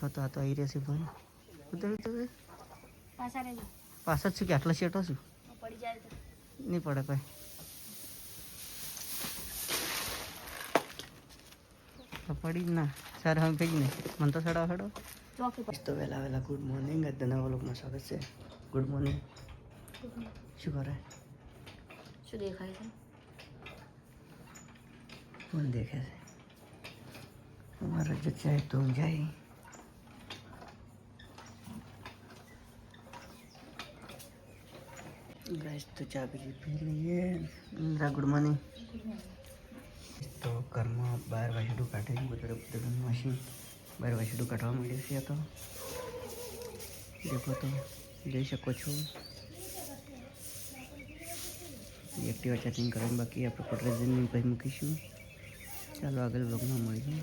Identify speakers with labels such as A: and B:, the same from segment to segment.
A: દેખો તો આ તો આવી રહેશે ભાઈ ઉતર ઉતર પાછા જ છું કે આટલા શેટો છું નહીં પડે ભાઈ પડી ના સર હવે ભેગી નહીં મને તો સડાવ સડો તો વહેલા વહેલા ગુડ મોર્નિંગ નવા લોકમાં સ્વાગત છે ગુડ મોર્નિંગ શું કરે
B: શું દેખાય છે
A: કોણ દેખે છે અમારા જો ચાય તો જાય गाइस तो चा पी लिए इंद्रा गुड मॉर्निंग तो ઘરમાં 12 વાગ્યે કાઢી બતડબતડ મશીન 12 વાગ્યે કાઢવા માંડ્યું છે તો દેખો તો જોઈ શકો છો એક્ટિવા ચાર્જિંગ કરવાનું બાકી આપણે પેટ્રોલ પછી મૂકીશું ચાલો આગળ બ્લોગમાં મળીએ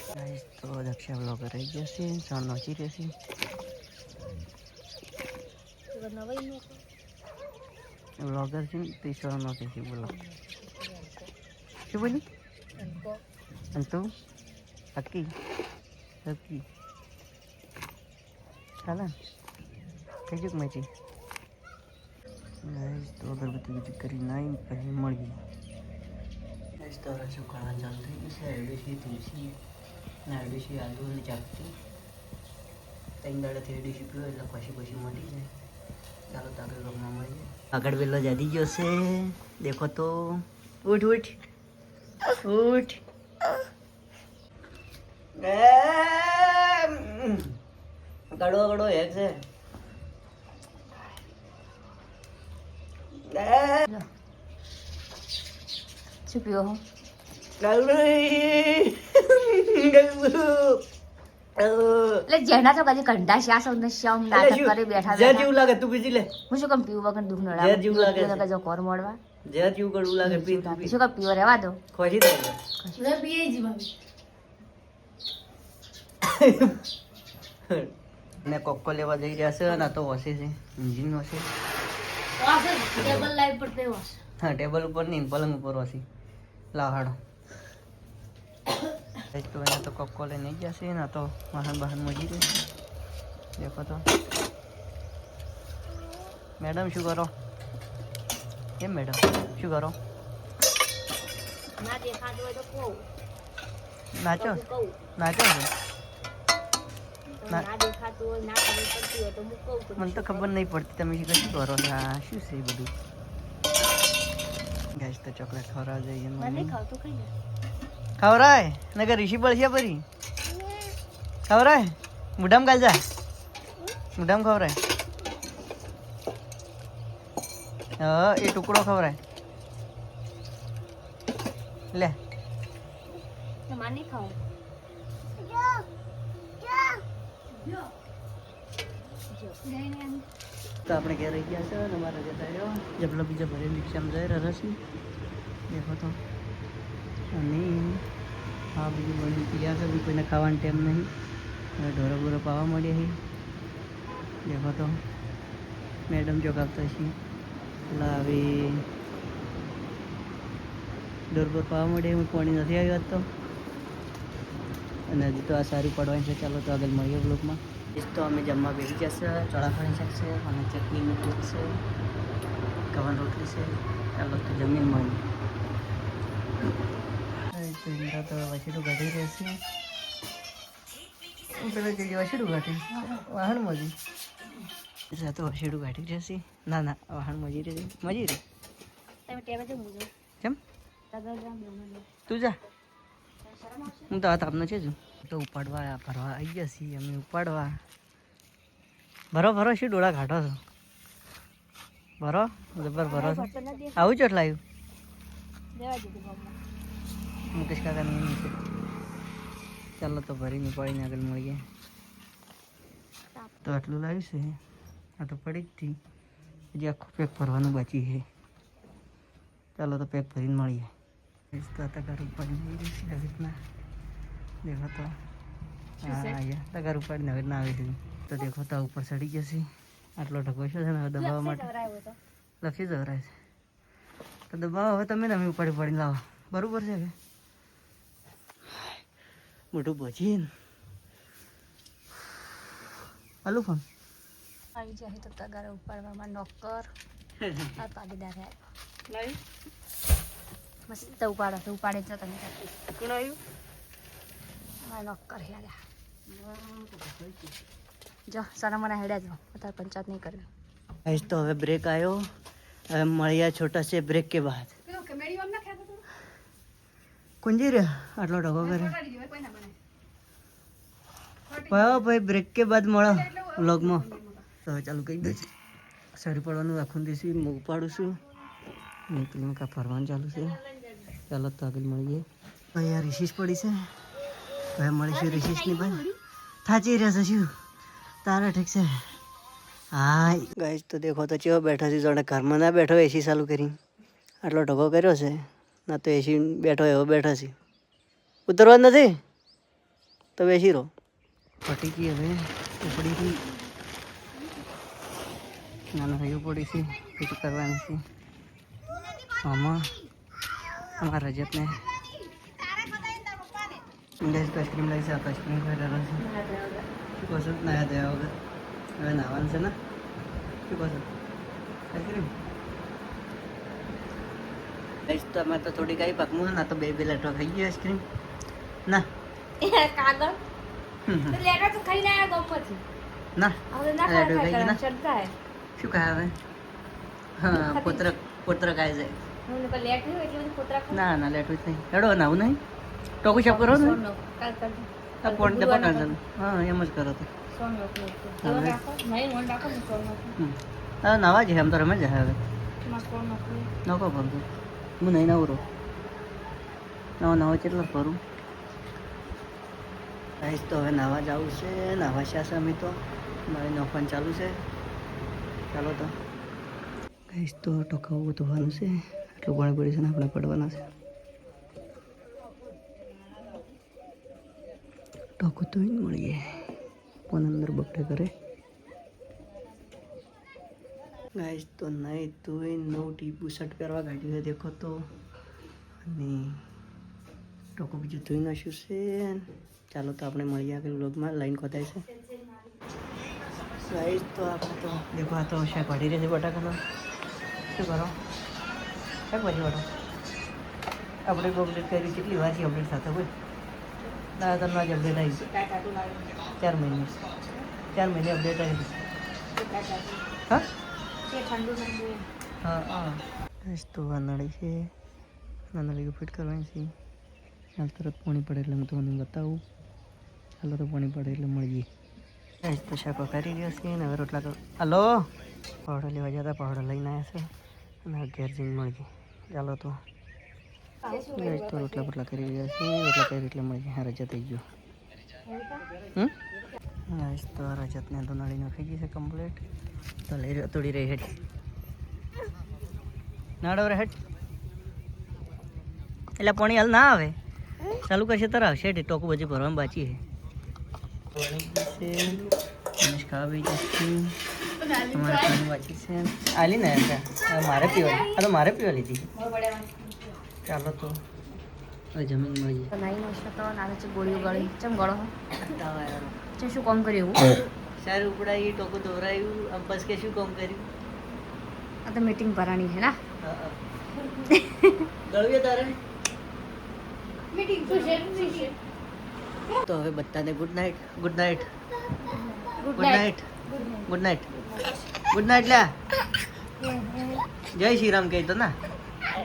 A: ગાઈસ તો દક્ષા બ્લોગર આવી જશે સણ નોચી રહેશે ब्लॉगर से तीसरा नौके से बोला क्यों बोली अंतु अक्की सबकी चला कैसे मैची तो अगरबत्ती की करी नहीं पहले मर गई इस तरह से खाना चलते हैं इसे एडिशी तुलसी एडिशी आलू ने चाकती तीन दाड़ा थे एडिशी पीओ એટલે પછી પછી મળી જાય ચાલો તો આગળ બ્લોગમાં મળીએ આગળ વેલો જાદી ગયો છે દેખો તો ઉઠ ઉઠ ઉઠ ગડો ગડો એક છે
B: શું પીવો હું એટલે જેના તો કદી કંડા શ્યા સૌને શ્યામ નાટક કરી બેઠા
A: જે જીવ લાગે તું પીજી લે
B: હું શું કેમ પીવું વગર દુખ નડા
A: જે જીવ લાગે
B: તો જો કોર મોડવા
A: જે જીવ કડવું લાગે પી તું પી
B: શું કેમ પીવો રહેવા દો
A: ખોજી દે
B: લે પીએ જી ભાભી
A: ને કોકો લેવા જઈ રહ્યા છે ને તો વસે છે એન્જિન વસે
B: ટેબલ લાઈવ પર તે વાસ
A: હા ટેબલ ઉપર નહીં પલંગ ઉપર વસી લાહાડો તો અહીંયા તો કોકો લઈને ગયા છે ને તો વાહન બહાન મળી રહ્યું દેખો તો મેડમ શું કરો કેમ મેડમ શું કરો
B: ના દેખાતો હોય તો કહું
A: નાચો નાચો છો
B: ના દેખાતું હોય ના ખબર પડતી હોય તો હું કહું
A: મને તો ખબર નહીં પડતી તમે શું કરો છો આ શું છે એ બધું ગેસ તો ચોકલેટ ખવડાવ જઈએ
B: મને ખાવતું કઈ ને
A: ખવરાય નગર ઋષિ બળશે પરી ખવરાય મુઢામ ગાલ જા મુઢામ ખવરાય હા એ ટુકડો ખવરાય લે
B: માની ખાવ
A: તો આપણે ઘેર રહી ગયા છે અને અમારા જતા રહ્યો જબલો બીજો ભરે રિક્ષામાં જઈ રહ્યા છીએ દેખો તો અને હા બીજું બધું પીયા છે કોઈને ખાવાનો ટાઈમ નહીં હવે ઢોરો બોરો પાવા મળ્યા છે દેખો તો મેડમ જોગાવતા છે લાવે ઢોર બોર પાવા મળે હું પાણી નથી આવ્યો તો અને હજી તો આ સારું પડવાનું છે ચાલો તો આગળ મળીએ બ્લોકમાં તો અમે જમવા બેસી જશે ચોળાફળી શાક છે અને ચટણી મૂકી છે કવન રોટલી છે ચાલો તો જમીન મળીએ તો વછેડું કાઢી રહેશે પેલા જગ્યાએ વછેડું કાઢી વાહન મજી તો વછેડું કાઢી રહેશે ના ના વાહન મજી રહે મજી રહે કેમ તું જા હું તો હાથ આપનો છે જ તો ઉપાડવા ભરવા આવી ગયા છીએ અમે ઉપાડવા ભરો ભરો શું ડોળા કાઢો છો ભરો જબર ભરો છો આવું ચોટ લાવ્યું મુકેશ કાકા નહીં છે ચાલો તો ભરીને પડીને આગળ મળીએ તો આટલું લાવ્યું છે આ તો પડી જ હતી હજી આખું પેક ભરવાનું બાકી છે ચાલો તો પેક ભરીને મળીએ તો તગાર ઉપાડીને આવી રહી છે રીતના દેખો તો હા તગાર ઉપાડીને હવે ના આવી હતી તો દેખો તો ઉપર ચડી જશે આટલો ઢગો છે ને દબાવવા માટે લખી જવરાય છે તો દબાવો હવે તમે ને અમે ઉપાડી પાડીને લાવો બરાબર છે કે મોટું ભજીને આલુ ફોન
B: આવી જાય તો તગારે ઉપાડવામાં નોકર આ પાગીદાર હે
A: લાવી
B: મસ્ત ઉપાડો તો ઉપાડે છે તમે
A: કોણ આવ્યું
B: આ નોકર હે જો સારા મને હેડ્યા જો અત્યારે પંચાયત નહીં કરવી
A: गाइस तो હવે બ્રેક આવ્યો હવે મળ્યા છોટા સે બ્રેક કે બાદ કુંજી રે આટલો ઢગો કરે ભાઈ બ્રેક કે બાદ મળો વ્લોગમાં તો હવે ચાલુ કરી દે છે સારી પડવાનું રાખું દઈશું હું ઉપાડું છું નીકળીને કાં ફરવાનું ચાલુ છે ચાલો તો આગળ મળીએ ભાઈ આ રિશીસ પડી છે હવે મળીશું રિશીસની ભાઈ થાચી રહેશે શું તારે ઠીક છે હા ગાઈસ તો દેખો તો ચેવો બેઠો છે જોડે ઘરમાં ના બેઠો એસી ચાલુ કરી આટલો ઢગો કર્યો છે ના તો એસી બેઠો એવો બેઠા છે ઉતરવા નથી તો બેસી રહો પટી ગઈ હવે ઉપડી ગઈ નાના ભાઈઓ પડી છે પીટી કરવાની છે આમાં અમારા રજતને આઈસ્ક્રીમ લાવી છે આઈસ્ક્રીમ ખાઈ છે શું કહો છો નાયા થયા વગર હવે નાવાનું છે ને શું કહો છો આઈસ્ક્રીમ તો અમે તો થોડી કાંઈ પાકવું ના તો બે લેટો ખાઈ ગયો આઈસ્ક્રીમ ના
B: કાગળ લેટર તો ખાઈને આવ્યા તો પછી
A: ના
B: હવે ના
A: લેટો ખાઈ ગઈ
B: ખાય
A: ના
B: ચડકા હે
A: શું ખાય હવે હા પોત્ર ખાય છે
B: હું તો લેટ નહીં એટલે બધું પોતરા ખાય
A: ના ના લેટું જ નહીં હેડો નાવું નહીં ટોકુ શાપ કરો ને
B: સોનો કાલ કર
A: આ પોણ ડબ્બા કાઢવાનું હા એમ જ કરો તો
B: સોનો
A: હવે.
B: રાખો નહીં મન રાખો ને સોનો
A: હા નાવા છે એમ તો રમે જાય હવે
B: માં સોનો
A: નકો ભરતું હું નહીં નવરો નવો કેટલો ફરું ગાઈસ તો હવે નાવા જવું છે નાવા છે અમે તો મારી નોફાન ચાલુ છે ચાલો તો ગાઈસ તો ટોકાવું ધોવાનું છે એટલું પાણી પડી છે ને આપણે પડવાના છે ટોકો તો મળીએ ફોન અંદર બપટે કરે ગાઈસ તો નહીં તોય નવું ટીપુ શર્ટ પહેરવા કાઢ્યું છે દેખો તો અને ટોકો બીજું ધોઈ નાખ્યું છે ચાલો તો આપણે મળીએ આગળ વ્લોગમાં લાઈન ખોદાય છે ગાઈસ તો આપણે તો દેખો આ તો શાક વાઢી રહે છે બટાકાનો શું કરો શાક ભાજી વાળો આપણે અપડેટ કરી કેટલી વાર છે અપડેટ સાથે હોય ના તમને જ અપડેટ આવી 4 મહિને અપડેટ આવી હા
B: ઠંડુ ઠંડુ
A: હા હા બસ તો આ નળી છે આ નળી ફિટ કરવાની છે હાલ તરત પાણી પડે એટલે હું તમને બતાવું ચાલો તો પાણી પડે એટલે મળીએ બસ તો શાકો કરી રહ્યો છે ને હવે રોટલા હલો પાવડો લેવા જતા પાવડો લઈને આવ્યા છે અને ઘેર જઈને મળીએ ચાલો તો બસ તો રોટલા બોટલા કરી રહ્યા છે રોટલા કરી એટલે મળીએ હા રજા થઈ ગયો બસ તો રજતને તો નળી નાખી ગઈ છે કમ્પ્લીટ તો લઈ રહ્યો તોડી રહી હેઠ નાડો રે હેઠ એટલે પાણી હાલ ના આવે ચાલુ કરશે તર આવશે હેઠ ટોકું બધી ભરવામાં બાકી છે ખાવા બી જશે અમારે પાણી બાકી છે આલી ને મારે પીવા આ તો મારે પીવા લીધી ચાલો તો હવે જમીન મળીએ
B: નાઈ નશો તો નાનો છે ગોળીઓ ગળી ચમ ગળો ચમ શું કામ કર્યું
A: સારું ઉપડાયું ટોકું દોરાયું આમ બસ કે શું કામ કર્યું
B: આ તો મીટિંગ ભરાણી છે ના
A: ગળવીએ તારે
B: મીટિંગ તો છે
A: તો હવે બધાને good night good night
B: good
A: good night good night good night લ્યા જય શ્રી રામ કહી તો ના